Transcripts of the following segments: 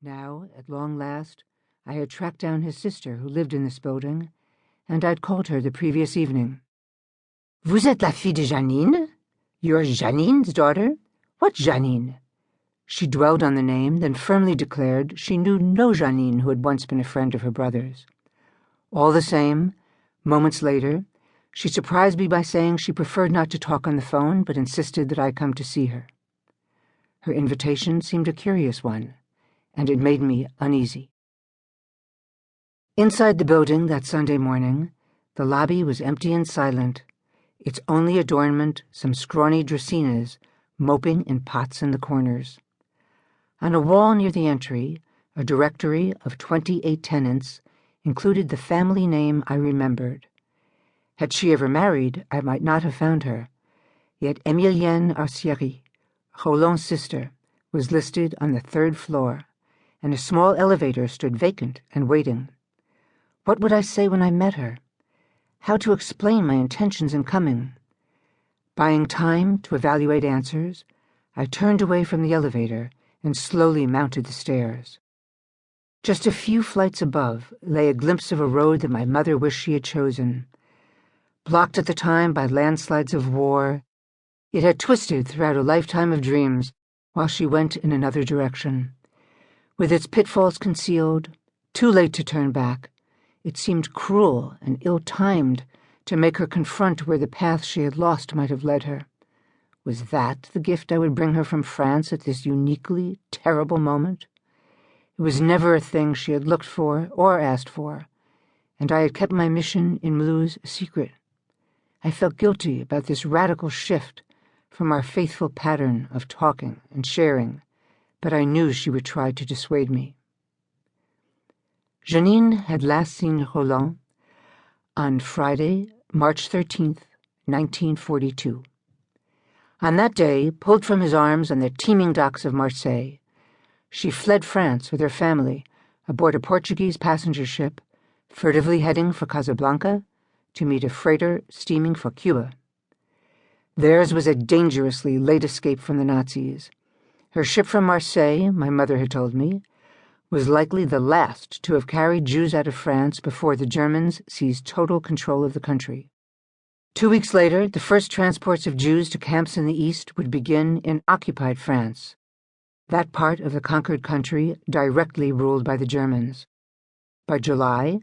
Now, at long last, I had tracked down his sister who lived in this building, and I'd called her the previous evening. "Vous êtes la fille de Janine? You're Janine's daughter? What Janine?" She dwelled on the name, then firmly declared she knew no Janine who had once been a friend of her brother's. All the same, moments later, she surprised me by saying she preferred not to talk on the phone, but insisted that I come to see her. Her invitation seemed a curious one, and it made me uneasy. Inside the building that Sunday morning, the lobby was empty and silent, its only adornment some scrawny dracaenas moping in pots in the corners. On a wall near the entry, a directory of 28 tenants included the family name I remembered. Had she ever married, I might not have found her, yet Emilienne Arcieri, Roland's sister, was listed on the 3rd floor, and a small elevator stood vacant and waiting. What would I say when I met her? How to explain my intentions in coming? Buying time to evaluate answers, I turned away from the elevator and slowly mounted the stairs. Just a few flights above lay a glimpse of a road that my mother wished she had chosen. Blocked at the time by landslides of war, it had twisted throughout a lifetime of dreams while she went in another direction. With its pitfalls concealed, too late to turn back, it seemed cruel and ill-timed to make her confront where the path she had lost might have led her. Was that the gift I would bring her from France at this uniquely terrible moment? It was never a thing she had looked for or asked for, and I had kept my mission in Mulhouse a secret. I felt guilty about this radical shift from our faithful pattern of talking and sharing, but I knew she would try to dissuade me. Janine had last seen Roland on Friday, March 13th, 1942. On that day, pulled from his arms on the teeming docks of Marseille, she fled France with her family aboard a Portuguese passenger ship, furtively heading for Casablanca to meet a freighter steaming for Cuba. Theirs was a dangerously late escape from the Nazis. Her ship from Marseille, my mother had told me, was likely the last to have carried Jews out of France before the Germans seized total control of the country. 2 weeks later, the first transports of Jews to camps in the East would begin in occupied France, that part of the conquered country directly ruled by the Germans. By July,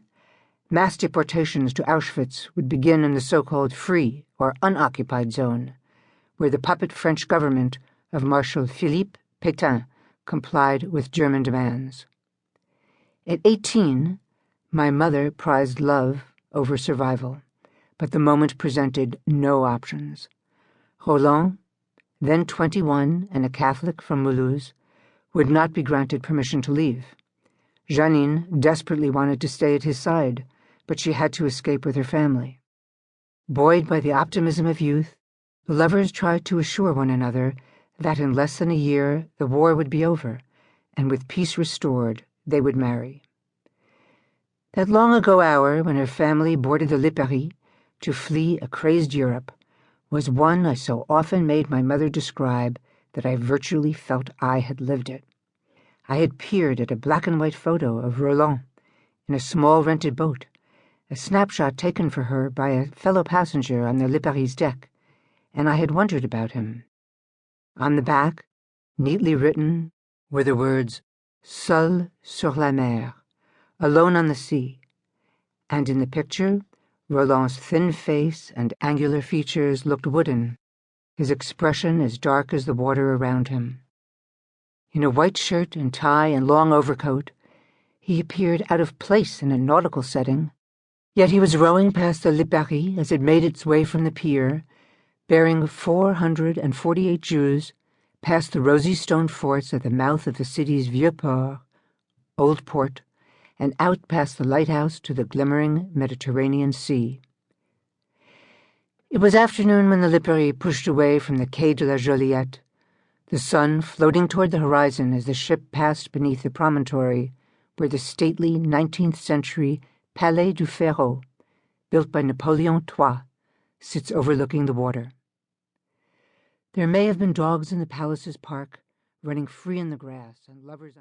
mass deportations to Auschwitz would begin in the so-called free or unoccupied zone, where the puppet French government of Marshal Philippe Pétain complied with German demands. At 18, my mother prized love over survival, but the moment presented no options. Roland, then 21 and a Catholic from Mulhouse, would not be granted permission to leave. Janine desperately wanted to stay at his side, but she had to escape with her family. Buoyed by the optimism of youth, the lovers tried to assure one another that in less than a year the war would be over, and with peace restored, they would marry. That long-ago hour when her family boarded the Lipari to flee a crazed Europe was one I so often made my mother describe that I virtually felt I had lived it. I had peered at a black-and-white photo of Roland in a small rented boat, a snapshot taken for her by a fellow passenger on the Lipari's deck, and I had wondered about him. On the back, neatly written, were the words, "Seul sur la mer," alone on the sea, and in the picture, Roland's thin face and angular features looked wooden, his expression as dark as the water around him. In a white shirt and tie and long overcoat, he appeared out of place in a nautical setting, yet he was rowing past the Lipari as it made its way from the pier, bearing 448 Jews past the rosy stone forts at the mouth of the city's Vieux Port, Old Port, and out past the lighthouse to the glimmering Mediterranean Sea. It was afternoon when the Lipari pushed away from the Quai de la Joliette, the sun floating toward the horizon as the ship passed beneath the promontory where the stately 19th-century Palais du Pharaon, built by Napoleon III, sits overlooking the water. There may have been dogs in the palace's park, running free in the grass, and lovers on